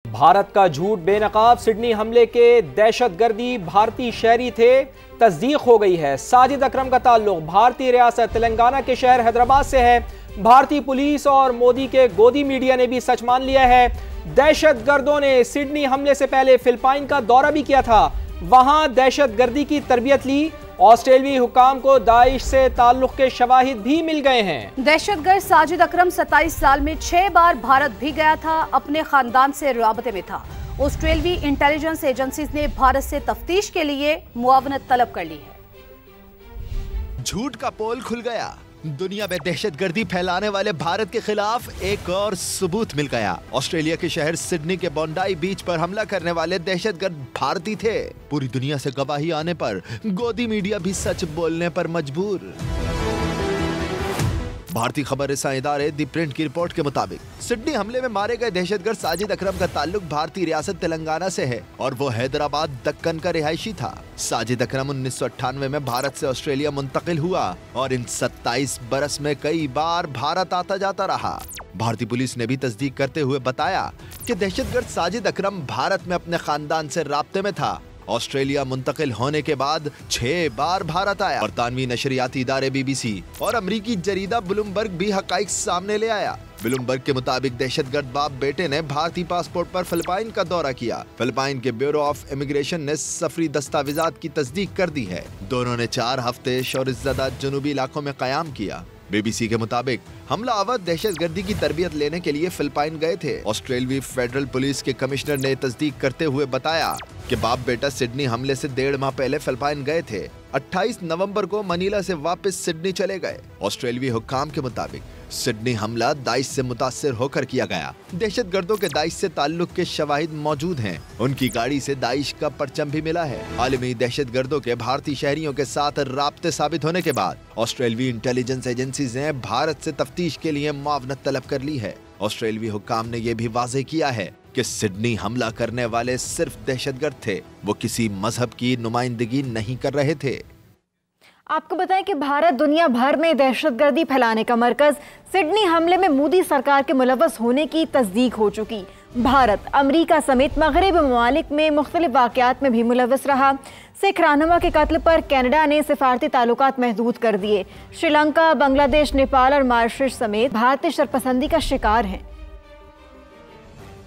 भारत का झूठ बेनकाब सिडनी हमले के दहशतगर्दी भारतीय शहरी थे, तस्दीक हो गई है। साजिद अकरम का ताल्लुक भारतीय रियासत तेलंगाना के शहर हैदराबाद से है। भारतीय पुलिस और मोदी के गोदी मीडिया ने भी सच मान लिया है। दहशतगर्दों ने सिडनी हमले से पहले फिलिपाइन का दौरा भी किया था, वहां दहशतगर्दी की तरबियत ली। ऑस्ट्रेलियाई हुकाम को दाइश से ताल्लुक के शवाहिद भी मिल गए हैं। दहशतगर्द साजिद अकरम 27 साल में 6 बार भारत भी गया था, अपने खानदान से राबते में था। ऑस्ट्रेलियाई इंटेलिजेंस एजेंसीज ने भारत से तफ्तीश के लिए मुआवनत तलब कर ली है। झूठ का पोल खुल गया। दुनिया में दहशतगर्दी फैलाने वाले भारत के खिलाफ एक और सबूत मिल गया। ऑस्ट्रेलिया के शहर सिडनी के बोंडाई बीच पर हमला करने वाले दहशतगर्द भारतीय थे। पूरी दुनिया से गवाही आने पर गोदी मीडिया भी सच बोलने पर मजबूर। भारतीय खबर रिसां इदारे दी प्रिंट की रिपोर्ट के मुताबिक सिडनी हमले में मारे गए दहशतगर्द साजिद अकरम का ताल्लुक भारतीय रियासत तेलंगाना से है और वो हैदराबाद दक्कन का रिहायशी था। साजिद अकरम 1998 में भारत से ऑस्ट्रेलिया मुंतकिल हुआ और इन 27 बरस में कई बार भारत आता जाता रहा। भारतीय पुलिस ने भी तस्दीक करते हुए बताया कि दहशतगर्द साजिद अकरम भारत में अपने खानदान से राब्ते में था। ऑस्ट्रेलिया मुंतकिल होने के बाद 6 बार भारत आया। बरतानवी नशरियाती इदारे BBC और अमरीकी जरीदा ब्लूमबर्ग भी हकाइक सामने ले आया। ब्लूमबर्ग के मुताबिक दहशतगर्द बाप बेटे ने भारतीय पासपोर्ट पर फिलिपाइन का दौरा किया। फिलिपाइन के ब्यूरो ऑफ इमिग्रेशन ने सफरी दस्तावेजात की तस्दीक कर दी है। दोनों ने 4 हफ्ते शौरज़दा जनूबी इलाकों में कयाम किया। BBC के मुताबिक हमलावर दहशतगर्दी की तरबियत लेने के लिए फिलिपाइन गए थे। ऑस्ट्रेलियाई फेडरल पुलिस के कमिश्नर ने तस्दीक करते हुए बताया कि बाप बेटा सिडनी हमले से 1.5 माह पहले फिलिपाइन गए थे। 28 नवंबर को मनीला से वापस सिडनी चले गए। ऑस्ट्रेलियाई हुक्काम के मुताबिक सिडनी हमला दाइश से मुतासिर होकर किया गया। दहशतगर्दों के दाइश से ताल्लुक के शवाहिद मौजूद हैं। उनकी गाड़ी से दाइश का परचम भी मिला है। आलमी दहशतगर्दों के भारतीय शहरियों के साथ राब्ते साबित होने के बाद ऑस्ट्रेलियाई इंटेलिजेंस एजेंसीज ने भारत से तफ्तीश के लिए मुआवनत तलब कर ली है। ऑस्ट्रेलियाई हुक्काम ने यह भी वाज़ेह किया है कि सिडनी हमला करने वाले सिर्फ दहशतगर्द थे, वो किसी मजहब की नुमाइंदगी नहीं कर रहे थे। आपको बताएं कि भारत दुनिया भर में दहशतगर्दी फैलाने का मरकज सिडनी हमले में मोदी सरकार के मुलव्वस होने की तस्दीक हो चुकी। भारत अमेरिका समेत मगरबी ममालिक में मुख्तलिफ वाक़यात में भी मुलव्वस रहा। सिख रहनुमा के कत्ल पर कनाडा ने सिफारती ताल्लुकात महदूद कर दिए। श्रीलंका, बांग्लादेश, नेपाल और मॉरिशस समेत भारतीय शरपसंदी का शिकार हैं।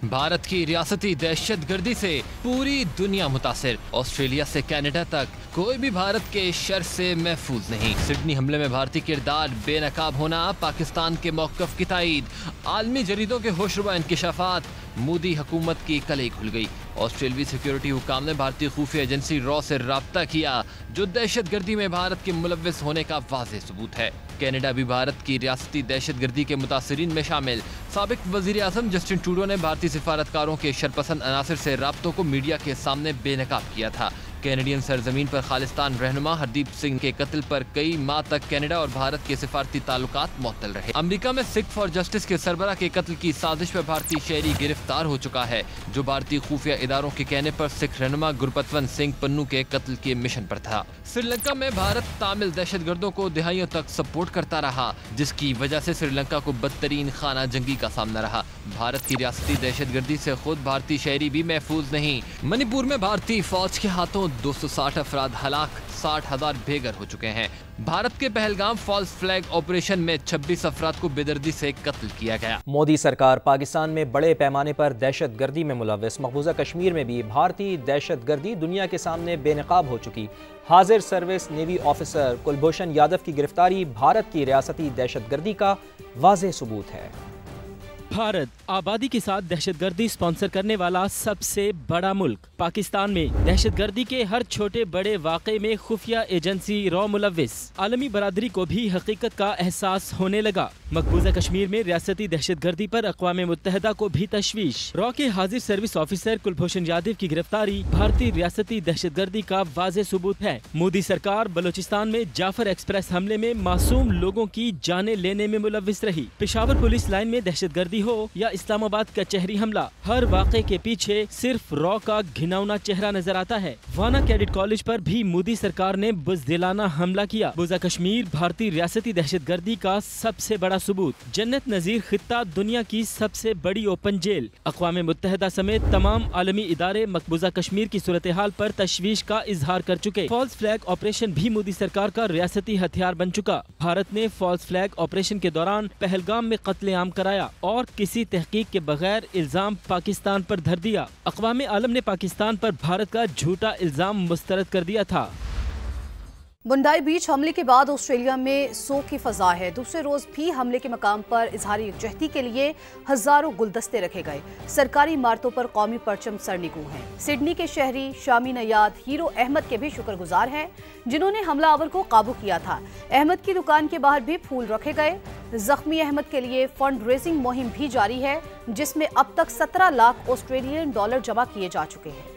भारत की रियासती दहशतगर्दी से पूरी दुनिया मुतासिर। ऑस्ट्रेलिया से कनाडा तक कोई भी भारत के शर से महफूज नहीं। सिडनी हमले में भारतीय किरदार बेनकाब होना, पाकिस्तान के मौक़िफ़ की तायीद, आलमी जरीदों के होशरुबा इंकिशाफात, मोदी हुकूमत की कलई खुल गई। ऑस्ट्रेलियाई सिक्योरिटी हुकाम ने भारतीय खुफिया एजेंसी रॉ से राब्ता किया, जो दहशतगर्दी में भारत के मुलव्वस होने का वाज़ेह सबूत है। कनाडा भी भारत की रियासती दहशतगर्दी के मुतासरीन में शामिल। साबिक वज़ीर आज़म जस्टिन ट्रूडो ने भारतीय सिफारतकारों के शरपसंद अनासर से राब्तों को मीडिया के सामने बेनकाब किया था। कैनेडियन सरजमीन पर खालिस्तान रहनुमा हरदीप सिंह के कत्ल पर कई माह तक कनाडा और भारत के सिफारती ताल्लुकात मुअत्तल रहे। अमेरिका में सिख फॉर जस्टिस के सरबराह के कत्ल की साजिश पर भारतीय शहरी गिरफ्तार हो चुका है, जो भारतीय खुफिया इदारों के कहने पर सिख रहनुमा गुरपतवंत सिंह पन्नू के कत्ल के मिशन पर था। श्रीलंका में भारत तामिल दहशतगर्दों को दिहाइयों तक सपोर्ट करता रहा, जिसकी वजह से श्रीलंका को बदतरीन खाना जंगी का सामना रहा। भारत की रियासती दहशतगर्दी से खुद भारतीय शहरी भी महफूज नहीं। मणिपुर में भारतीय फौज के हाथों 260 अफराद हलाक, 60,000 बेघर हो चुके हैं। भारत के पहलगाम फॉल्स फ्लैग ऑपरेशन में 26 अफराद को बेदर्दी से कत्ल किया गया। मोदी सरकार पाकिस्तान में बड़े पैमाने पर दहशतगर्दी में मुलव्वस। मकबूजा कश्मीर में भी भारतीय दहशतगर्दी दुनिया के सामने बेनकाब हो चुकी। हाजिर service navy officer Kulbhushan Yadav की गिरफ्तारी भारत की रियासती दहशतगर्दी का वाज़ेह सबूत है। भारत आबादी के साथ दहशतगर्दी स्पॉन्सर करने वाला सबसे बड़ा मुल्क। पाकिस्तान में दहशतगर्दी के हर छोटे बड़े वाक़े में खुफिया एजेंसी रॉ मुलव्विस। आलमी बरादरी को भी हकीकत का एहसास होने लगा। मकबूजा कश्मीर में रियासती दहशतगर्दी पर अक़वाम मुत्तहिदा को भी तशवीश। रॉ के हाजिर सर्विस ऑफिसर कुलभूषण यादव की गिरफ्तारी भारतीय रियासती दहशतगर्दी का वाज़ेह सबूत है। मोदी सरकार बलोचिस्तान में जाफर एक्सप्रेस हमले में मासूम लोगों की जानें लेने में मुलव्विस रही। पेशावर पुलिस लाइन में दहशतगर्दी हो या इस्लामाबाद का कचहरी हमला, हर वाक़े के पीछे सिर्फ रॉ का घिनौना चेहरा नजर आता है। वाना कैडेट कॉलेज पर भी मोदी सरकार ने बुज़दिलाना हमला किया। बुज़ा कश्मीर भारतीय रियासती दहशतगर्दी का सबसे बड़ा सबूत। जन्नत नजीर खित्ता दुनिया की सबसे बड़ी ओपन जेल। अक़वाम मुत्तहिदा समेत तमाम आलमी इदारे मकबूजा कश्मीर की सूरत हाल पर तशवीश का इजहार कर चुके। फॉल्स फ्लैग ऑपरेशन भी मोदी सरकार का रियासती हथियार बन चुका। भारत ने फॉल्स फ्लैग ऑपरेशन के दौरान पहलगाम में कत्लेआम कराया और किसी तहकीक के बगैर इल्जाम पाकिस्तान पर धर दिया। अक़वाम आलम ने पाकिस्तान पर भारत का झूठा इल्जाम मुस्तरद कर दिया था। बुंडाई बीच हमले के बाद ऑस्ट्रेलिया में सोग की फजा है। दूसरे रोज भी हमले के मकाम पर इजहार यकजहती के लिए हजारों गुलदस्ते रखे गए। सरकारी इमारतों पर कौमी परचम सरनिगू हैं। सिडनी के शहरी शामी नयाद हीरो अहमद के भी शुक्रगुजार हैं, जिन्होंने हमलावर को काबू किया था। अहमद की दुकान के बाहर भी फूल रखे गए। जख्मी अहमद के लिए फंड रेजिंग मुहिम भी जारी है, जिसमें अब तक 17 लाख ऑस्ट्रेलियन डॉलर जमा किए जा चुके हैं।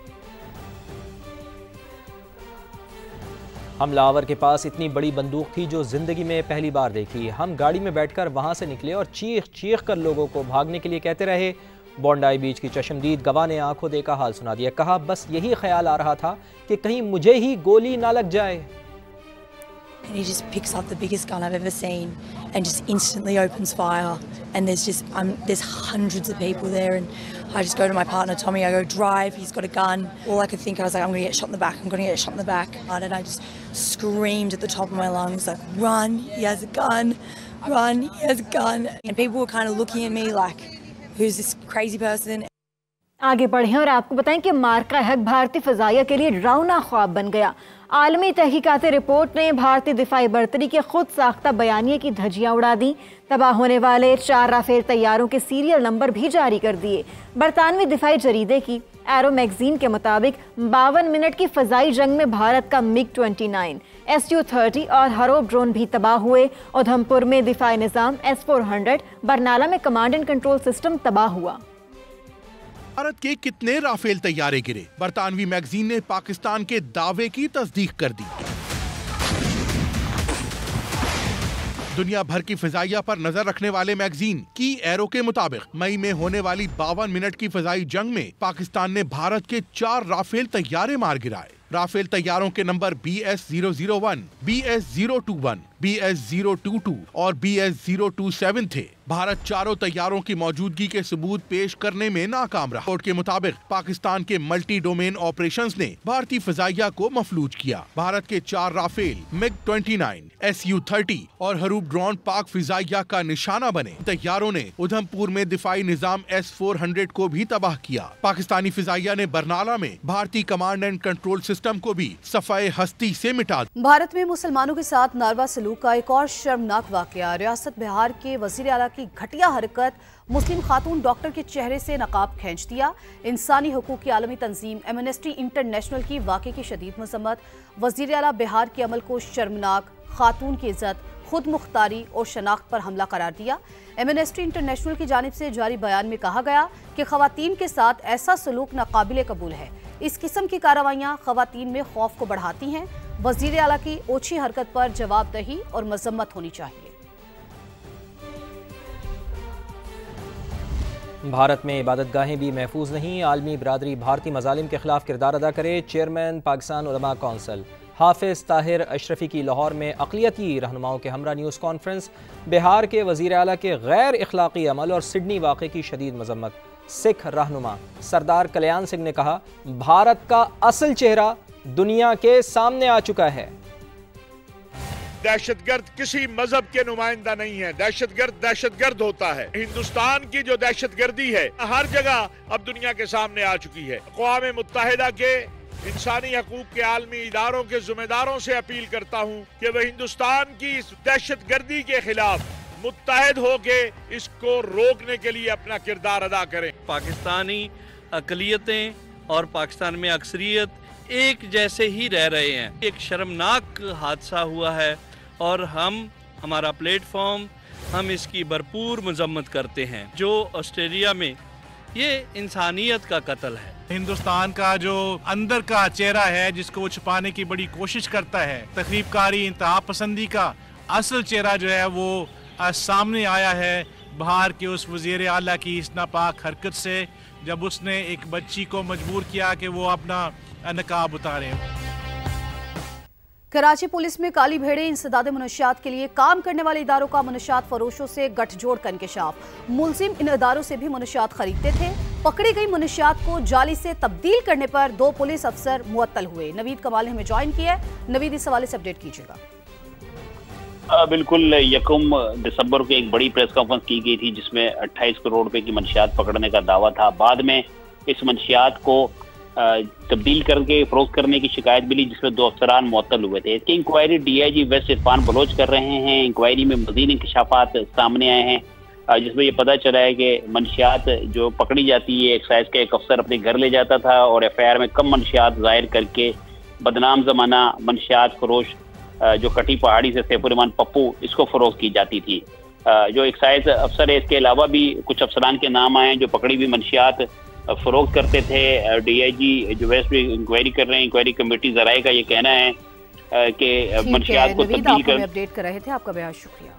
हमलावर के पास इतनी बड़ी बंदूक थी जो जिंदगी में पहली बार देखी। हम गाड़ी में बैठकर वहां से निकले और चीख चीख कर लोगों को भागने के लिए कहते रहे। बोंडाई बीच की चश्मदीद गवाह ने आंखों देखा हाल सुना दिया। कहा, बस यही ख्याल आ रहा था कि कहीं मुझे ही गोली ना लग जाए। And he just picks up the biggest gun I've ever seen and just instantly opens fire. And there's hundreds of people there, and I just go to my partner Tommy. I go, drive. He's got a gun. All I could think, I was like, I'm going to get shot in the back. I'm going to get shot in the back. And I just screamed at the top of my lungs, like, run! He has a gun! Run! He has a gun! And people were kind of looking at me like, who's this crazy person? आगे बढ़ें और आपको बताएं कि मार्का हक भारतीय फ़ज़ाइया के लिए डरावना ख्वाब बन गया। आलमी तहकीकाती रिपोर्ट ने भारतीय दिफाई बर्तरी के खुद साख्ता बयानिए की धज्जियां उड़ा दी। तबाह होने वाले 4 राफेल तैयारों के सीरियल नंबर भी जारी कर दिए। बरतानवी दिफाई जरीदे की एरो मैगजीन के मुताबिक 52 मिनट की फ़ज़ाई जंग में भारत का MiG-29, Su-30 और हरोब ड्रोन भी तबाह हुए। उधमपुर में दिफाई निज़ाम S-400, बरनाला में कमांड एंड कंट्रोल सिस्टम तबाह हुआ। भारत के कितने राफेल तैयारे गिरे? बरतानवी मैगजीन ने पाकिस्तान के दावे की तस्दीक कर दी। दुनिया भर की फिजाइया पर नजर रखने वाले मैगजीन की एरो के मुताबिक मई में होने वाली 52 मिनट की फिजाई जंग में पाकिस्तान ने भारत के 4 राफेल तैयारे मार गिराए। राफेल तैयारों के नंबर BS-001, BS-021, BS-022 और BS-027 थे। भारत चारों तैयारों की मौजूदगी के सबूत पेश करने में नाकाम रहा। रिपोर्ट के मुताबिक पाकिस्तान के मल्टी डोमेन ऑपरेशंस ने भारतीय फिजाइया को मफलूज किया। भारत के 4 राफेल, MiG-29, Su-30 और हरूब ड्रोन पाक फिजाइया का निशाना बने। तैयारों ने उधमपुर में दिफाई निजाम S-400 को भी तबाह किया। पाकिस्तानी फिजाइया ने बरनाला में भारतीय कमांड एंड कंट्रोल सिस्टम को भी सफाए हस्ती से मिटा दिया। भारत में मुसलमानों के साथ नारवा सलूक का एक और शर्मनाक वाकया। रियासत बिहार के वजीर आला की घटिया हरकत, मुस्लिम खातून डॉक्टर के चेहरे से नकाब खींच दिया। इंसानी हुकूक की आलमी तंजीम एमनेस्टी इंटरनेशनल की वाक़े की शदीद मजम्मत। वजीर आला बिहार के अमल को शर्मनाक, खातून की इज्जत, खुद मुख्तारी और शनाख्त पर हमला करार दिया। एमनेस्टी इंटरनेशनल की जानिब से जारी बयान में कहा गया कि खवातीन के साथ ऐसा सलूक नाकाबिले कबूल है। इस किस्म की कार्रवाइयाँ खवातीन में खौफ को बढ़ाती हैं। वजीर आला की ओछी हरकत पर जवाबदही और मजम्मत होनी चाहिए। भारत में इबादतगाहें भी महफूज नहीं, आलमी बरादरी भारतीय मजालिम के खिलाफ किरदार अदा करे। चेयरमैन पाकिस्तान उलमा कौंसिल हाफिज ताहिर अशरफी की लाहौर में अक़लियती रहनुमाओं के हमरा न्यूज़ कॉन्फ्रेंस। बिहार के वज़ीर आला के गैर इखलाक़ी अमल और सिडनी वाक़े की शदीद मजम्मत। सिख रहनुमा सरदार कल्याण सिंह ने कहा, भारत का असल चेहरा दुनिया के सामने आ चुका है। दहशतगर्द किसी मजहब के नुमाइंदा नहीं है। दहशतगर्द दहशतगर्द होता है। हिंदुस्तान की जो दहशतगर्दी है हर जगह अब दुनिया के सामने आ चुकी है। अक़वाम मुत्तहिदा के इंसानी हकूक के आलमी इदारों के जिम्मेदारों से अपील करता हूँ कि वह हिंदुस्तान की इस दहशतगर्दी के खिलाफ मुत्तहिद होके इसको रोकने के लिए अपना किरदार अदा करें। पाकिस्तानी अक़लियतें और पाकिस्तान में अक्सरियत एक जैसे ही रह रहे हैं। एक शर्मनाक हादसा हुआ है और हमारा प्लेटफॉर्म हम इसकी भरपूर मजम्मत करते हैं। जो ऑस्ट्रेलिया में ये इंसानियत का कत्ल है। हिंदुस्तान का जो अंदर का चेहरा है जिसको वो छुपाने की बड़ी कोशिश करता है, तकरीबकारी इंतहा पसंदी का असल चेहरा जो है वो सामने आया है। बाहर के उस वज़ीर आला की इस नापाक हरकत से, जब उसने एक बच्ची को मजबूर किया कि वो अपना नकाब उतारे। कराची पुलिस में काली भेड़े इंसदादे मुनशियात के लिए काम करने वाले इदारों का मुनशियात फरोशों से गठजोड़ का इंकशाफ। मुलजिम इन इदारों से भी मुनशियात खरीदते थे। पकड़ी गई मुनशियात को जाली से तब्दील करने पर 2 पुलिस अफसर मुअत्तल हुए। नवीद कमाल ने हमें ज्वाइन किया है। नवीद, इस हवाले से अपडेट कीजिएगा। बिल्कुल, 1 दिसंबर को एक बड़ी प्रेस कॉन्फ्रेंस की गई थी जिसमें 28 करोड़ रुपए की मंशियात पकड़ने का दावा था। बाद में इस मंशियात को तब्दील करके फरोख्त करने की शिकायत मिली जिसमें 2 अफसरान मुअत्तल हुए थे। इसकी inquiry DIG west Irfan Baloch कर रहे हैं। इंक्वायरी में मजीद इंकशाफात सामने आए हैं जिसमें ये पता चला है कि मंशियात जो पकड़ी जाती है, एक्साइज का एक अफसर अपने घर ले जाता था और एफआईआर में कम मंशियात जाहिर करके बदनाम जमाना मंशियात फरोश जो कटी पहाड़ी से सैफुर्रहमान पप्पू इसको फरोख्त की जाती थी। जो एक्साइज अफसर है, इसके अलावा भी कुछ अफसरान के नाम आए हैं जो पकड़ी हुई मंशियात फरोख्त करते थे। डीआईजी जो वेस्ट भी इंक्वायरी कर रहे हैं। इंक्वायरी कमेटी जराए का ये कहना है कि मंशियात को तब्दील कर अपडेट कर रहे थे। आपका बेहद शुक्रिया।